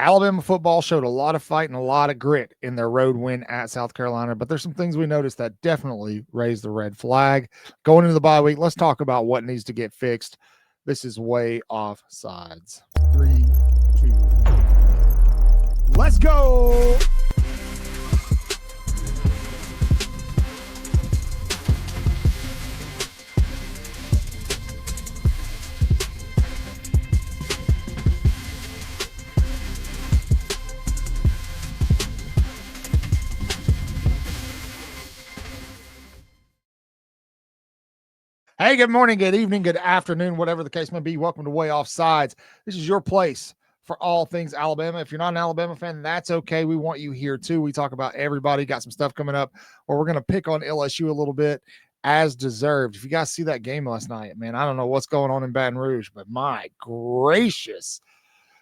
Alabama football showed a lot of fight and a lot of grit in their road win at South Carolina, but there's some things we noticed that definitely raised the red flag. Going into the bye week, let's talk about what needs to get fixed. This is way off sides. 3, 2, let's go. Hey, good morning, good evening, good afternoon, whatever the case may be. Welcome to Way Off Sides. This is your place for all things Alabama. If you're not an Alabama fan, that's okay. We want you here too. We talk about everybody. Got some stuff coming up where we're going to pick on LSU a little bit as deserved. If you guys see that game last night, man, I don't know what's going on in Baton Rouge, but my gracious.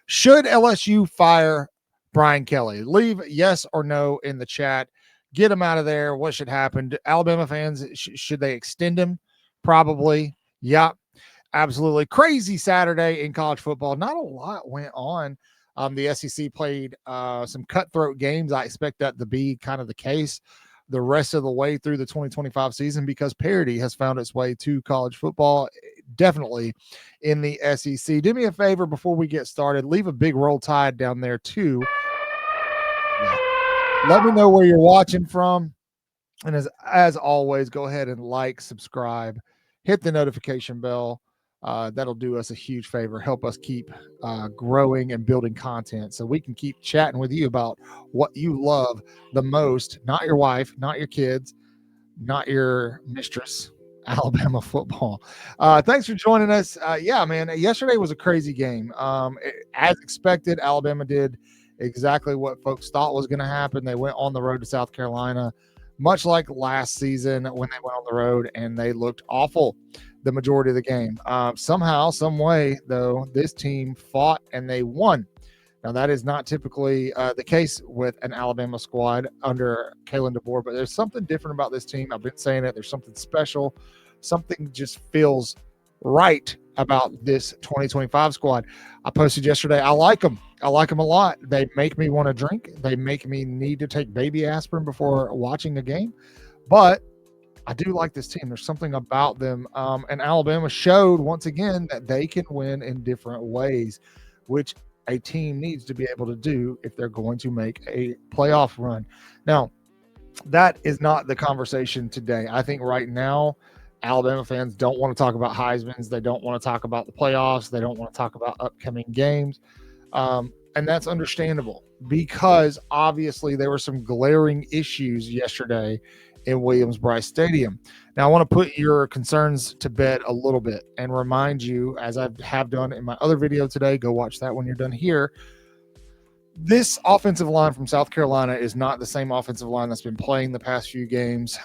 Should LSU fire Brian Kelly? Leave yes or no in the chat. Get him out of there. What should happen? Alabama fans, should they extend him? Probably. Yep. Absolutely. Crazy Saturday in college football. Not a lot went on. The SEC played some cutthroat games. I expect that to be kind of the case the rest of the way through the 2025 season because parity has found its way to college football, definitely in the SEC. Do me a favor before we get started. Leave a big Roll Tide down there too. Yeah. Let me know where you're watching from. And as always, go ahead and like, subscribe, hit the notification bell. That'll do us a huge favor. Help us keep growing and building content so we can keep chatting with you about what you love the most. Not your wife, not your kids, not your mistress. Alabama football. Thanks for joining us. Yeah, man, yesterday was a crazy game. As expected, Alabama did exactly what folks thought was going to happen. They went on the road to South Carolina, much like last season when they went on the road, and they looked awful the majority of the game. Somehow, some way, though, this team fought and they won. Now, that is not typically the case with an Alabama squad under Kalen DeBoer, but there's something different about this team. I've been saying it. There's something special. Something just feels right about this 2025 squad. I posted yesterday. I like them. I like them a lot. They make me want to drink. They make me need to take baby aspirin before watching a game. But I do like this team. There's something about them. And Alabama showed once again that they can win in different ways, which a team needs to be able to do if they're going to make a playoff run. Now, that is not the conversation today. I think right now, Alabama fans don't want to talk about Heismans. They don't want to talk about the playoffs. They don't want to talk about upcoming games. And that's understandable because obviously there were some glaring issues yesterday in Williams-Brice Stadium. Now, I want to put your concerns to bed a little bit and remind you, as I have done in my other video today, go watch that when you're done here. This offensive line from South Carolina is not the same offensive line that's been playing the past few games.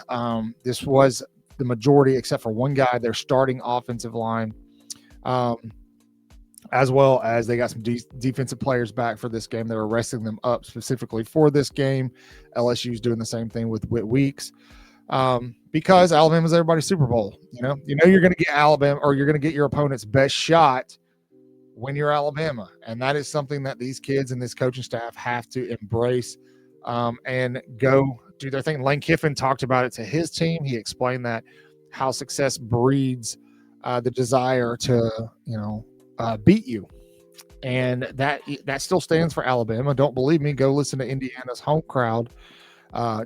This was the majority, except for one guy, their starting offensive line, as well as they got some defensive players back for this game. They were resting them up specifically for this game. LSU's doing the same thing with Whit Weeks because Alabama's everybody's Super Bowl. You know you're going to get Alabama, or you're going to get your opponent's best shot when you're Alabama, and that is something that these kids and this coaching staff have to embrace and go do their thing. Lane Kiffin talked about it to his team. He explained that how success breeds the desire to, beat you. And that still stands for Alabama. Don't believe me? Go listen to Indiana's home crowd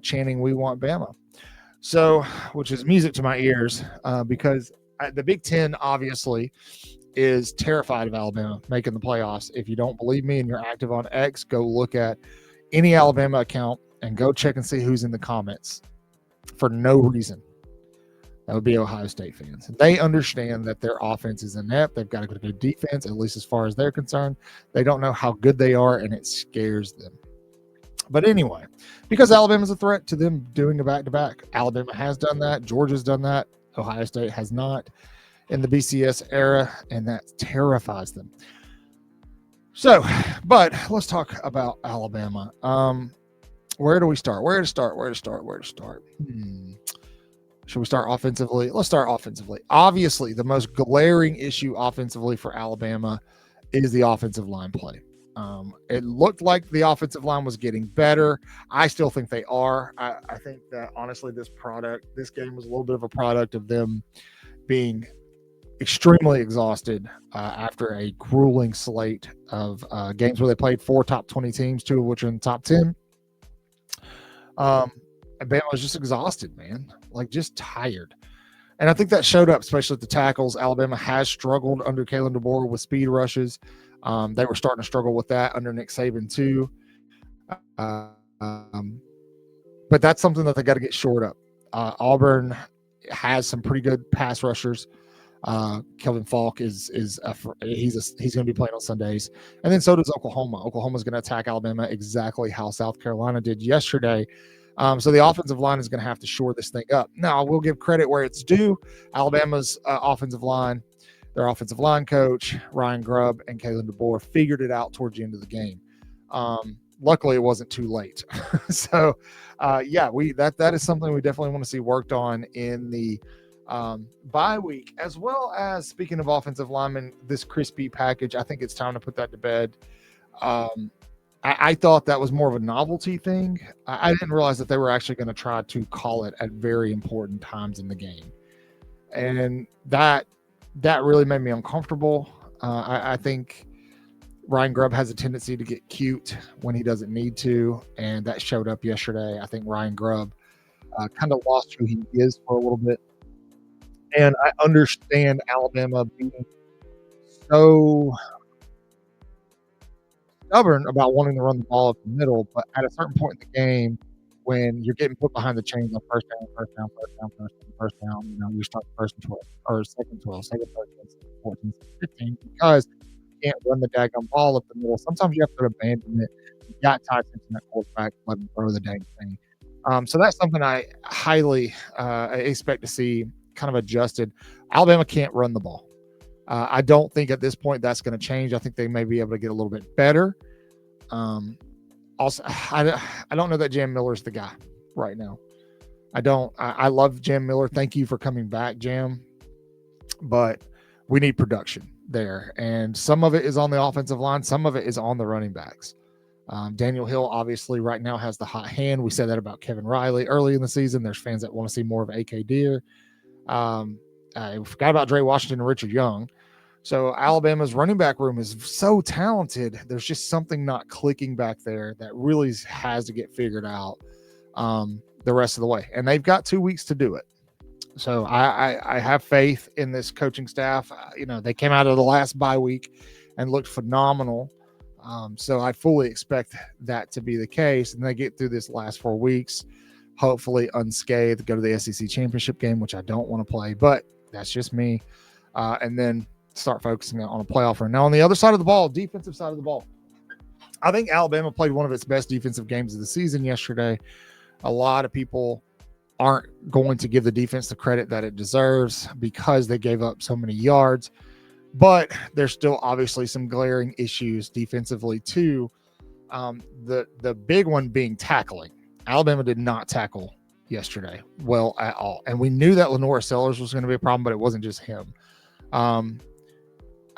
chanting, "We want Bama." So, which is music to my ears because the Big Ten obviously is terrified of Alabama making the playoffs. If you don't believe me and you're active on X, go look at any Alabama account and go check and see who's in the comments for no reason. That would be Ohio State fans. They understand that their offense is inept. They've got a good defense, at least as far as they're concerned. They don't know how good they are, and it scares them. But anyway, because Alabama's a threat to them doing a back-to-back. Alabama has done that. Georgia's done that. Ohio State has not in the BCS era, and that terrifies them. So, but let's talk about Alabama. Where do we start? Where to start? Should we start offensively? Let's start offensively. Obviously, the most glaring issue offensively for Alabama is the offensive line play. It looked like the offensive line was getting better. I still think they are. I think that honestly, this game was a little bit of a product of them being extremely exhausted after a grueling slate of games where they played 4 top 20 teams, 2 of which are in the top 10. Bama was just exhausted, man, like just tired. And I think that showed up, especially at the tackles. Alabama has struggled under Kalen DeBoer with speed rushes. They were starting to struggle with that under Nick Saban too. But that's something that they got to get shored up. Auburn has some pretty good pass rushers. Kelvin Falk is he's going to be playing on Sundays, and then so does Oklahoma. Oklahoma's going to attack Alabama exactly how South Carolina did yesterday. So the offensive line is going to have to shore this thing up. Now, I will give credit where it's due. Alabama's offensive line, their offensive line coach, Ryan Grubb, and Kalen DeBoer figured it out towards the end of the game. Luckily, it wasn't too late. So, that is something we definitely want to see worked on in the bye week, as well as, speaking of offensive linemen, this crispy package. I think it's time to put that to bed. I thought that was more of a novelty thing. I didn't realize that they were actually going to try to call it at very important times in the game. And that really made me uncomfortable. I think Ryan Grubb has a tendency to get cute when he doesn't need to, and that showed up yesterday. I think Ryan Grubb kind of lost who he is for a little bit. And I understand Alabama being so stubborn about wanting to run the ball up the middle, but at a certain point in the game, when you're getting put behind the chains on first down, you start first and 12 or second 12, second 13, 14, 15, because you can't run the daggone ball up the middle. Sometimes you have to abandon it. You got Ty Simpson that quarterback, let him throw the dang thing. So that's something I highly expect to see kind of adjusted. Alabama can't run the ball. I don't think at this point that's going to change. I think they may be able to get a little bit better. Also, I don't know that Jam Miller's the guy right now. I don't. I love Jam Miller. Thank you for coming back, Jam. But we need production there. And some of it is on the offensive line. Some of it is on the running backs. Daniel Hill, obviously, right now has the hot hand. We said that about Kevin Riley early in the season. There's fans that want to see more of AK Deer. I forgot about Dre Washington and Richard Young. So Alabama's running back room is so talented. There's just something not clicking back there that really has to get figured out the rest of the way. And they've got 2 weeks to do it. So I have faith in this coaching staff. They came out of the last bye week and looked phenomenal. So I fully expect that to be the case. And they get through this last 4 weeks, hopefully unscathed, go to the SEC championship game, which I don't want to play, but that's just me. And then start focusing on a playoff run. Now, on the other side of the ball, defensive side of the ball, I think Alabama played one of its best defensive games of the season yesterday. A lot of people aren't going to give the defense the credit that it deserves because they gave up so many yards, but there's still obviously some glaring issues defensively too. The big one being tackling. Alabama did not tackle yesterday well at all. And we knew that Lenora Sellers was going to be a problem, but it wasn't just him.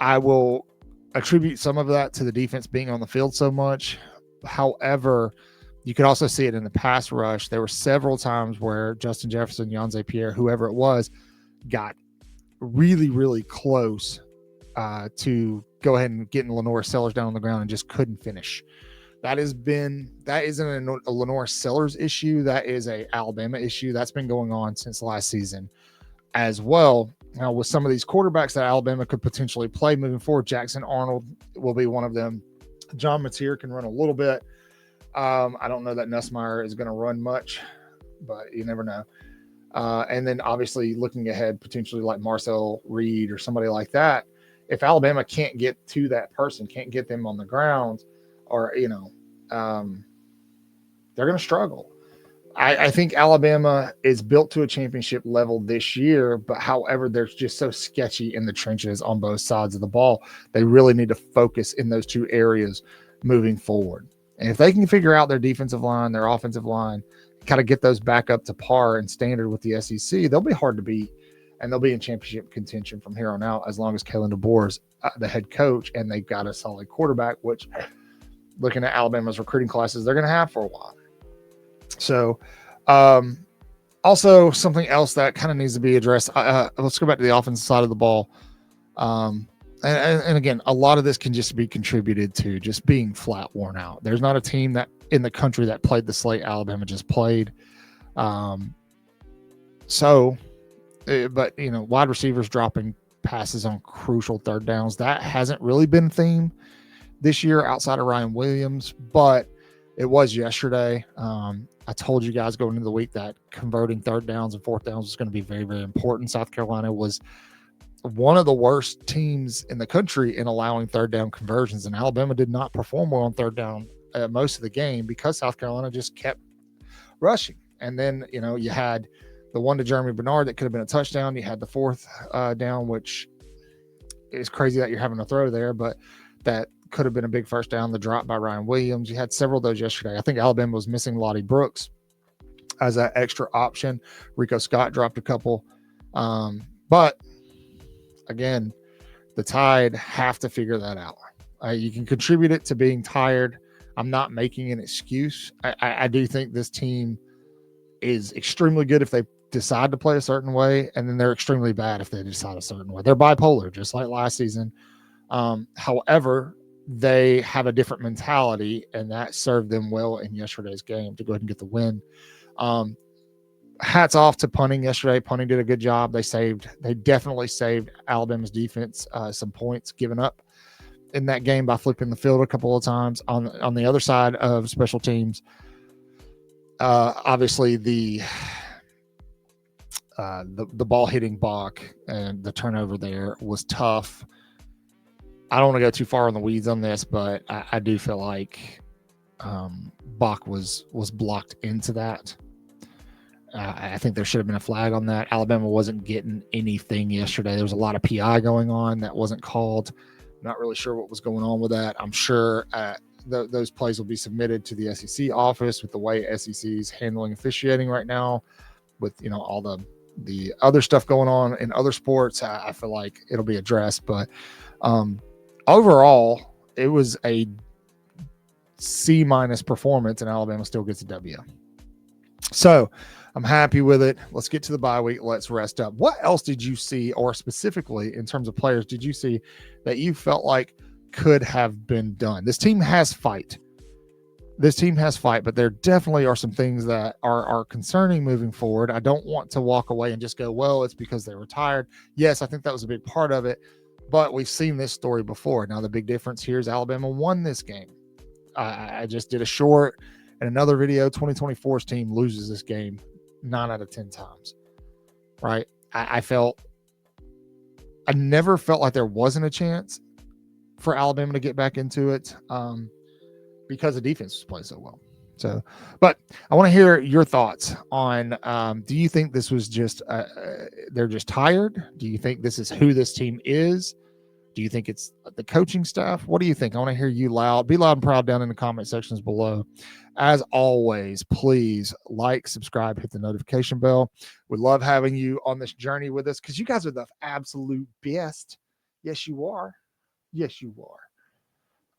I will attribute some of that to the defense being on the field so much. However, you could also see it in the pass rush. There were several times where Justin Jefferson, Yanze Pierre, whoever it was, got really, really close to go ahead and getting Lenora Sellers down on the ground and just couldn't finish. That isn't a Lenora Sellers issue. That is a Alabama issue. That's been going on since last season as well. Now, with some of these quarterbacks that Alabama could potentially play moving forward, Jackson Arnold will be one of them. John Mateer can run a little bit. I don't know that Nussmeier is going to run much, but you never know. And then obviously looking ahead, potentially like Marcel Reed or somebody like that. If Alabama can't get to that person, can't get them on the ground, or, they're going to struggle. I think Alabama is built to a championship level this year, but however, they're just so sketchy in the trenches on both sides of the ball. They really need to focus in those two areas moving forward. And if they can figure out their defensive line, their offensive line, kind of get those back up to par and standard with the SEC, they'll be hard to beat, and they'll be in championship contention from here on out as long as Kalen DeBoer is the head coach and they've got a solid quarterback, which looking at Alabama's recruiting classes they're going to have for a while. So, also something else that kind of needs to be addressed. Let's go back to the offensive side of the ball. And again, a lot of this can just be contributed to just being flat worn out. There's not a team that in the country that played the slate Alabama just played. But wide receivers dropping passes on crucial third downs, that hasn't really been a theme this year outside of Ryan Williams, but it was yesterday. I told you guys going into the week that converting third downs and fourth downs was going to be very, very important. South Carolina was one of the worst teams in the country in allowing third down conversions, and Alabama did not perform well on third down most of the game because South Carolina just kept rushing. And then, you had the one to Jeremy Bernard that could have been a touchdown. You had the fourth down, which is crazy that you're having to throw there, but that could have been a big first down. The drop by Ryan Williams. You had several of those yesterday. I think Alabama was missing Lottie Brooks as that extra option. Rico Scott dropped a couple. But again, the Tide have to figure that out. You can contribute it to being tired. I'm not making an excuse. I do think this team is extremely good if they decide to play a certain way, and then they're extremely bad if they decide a certain way. They're bipolar, just like last season. However, they have a different mentality, and that served them well in yesterday's game to go ahead and get the win. Hats off to punting yesterday. Punting did a good job. They definitely saved Alabama's defense some points given up in that game by flipping the field a couple of times. On the other side of special teams, obviously the ball hitting Bach and the turnover there was tough. I don't want to go too far in the weeds on this, but I do feel like Bach was blocked into that. I think there should have been a flag on that. Alabama wasn't getting anything yesterday. There was a lot of PI going on that wasn't called. Not really sure what was going on with that. I'm sure those plays will be submitted to the SEC office with the way SEC's handling officiating right now with, all the other stuff going on in other sports. I feel like it'll be addressed, but overall, it was a C- performance, and Alabama still gets a W. So I'm happy with it. Let's get to the bye week. Let's rest up. What else did you see, or specifically in terms of players, did you see that you felt like could have been done? This team has fight. But there definitely are some things that are concerning moving forward. I don't want to walk away and just go, well, it's because they were tired. Yes, I think that was a big part of it, but we've seen this story before. Now, the big difference here is Alabama won this game. I just did a short and another video. 2024's team loses this game 9 out of 10 times, right? I never felt like there wasn't a chance for Alabama to get back into it because the defense was playing so well. So, but I want to hear your thoughts on, do you think this was just, they're just tired? Do you think this is who this team is? Do you think it's the coaching staff? What do you think? I want to hear you be loud and proud down in the comment sections below. As always, please like, subscribe, hit the notification bell. We love having you on this journey with us because you guys are the absolute best. Yes, you are. Yes, you are.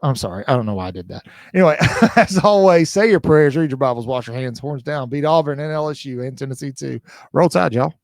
I'm sorry. I don't know why I did that. Anyway, as always, say your prayers, read your Bibles, wash your hands, horns down, beat Auburn and LSU and Tennessee too. Roll Tide, y'all.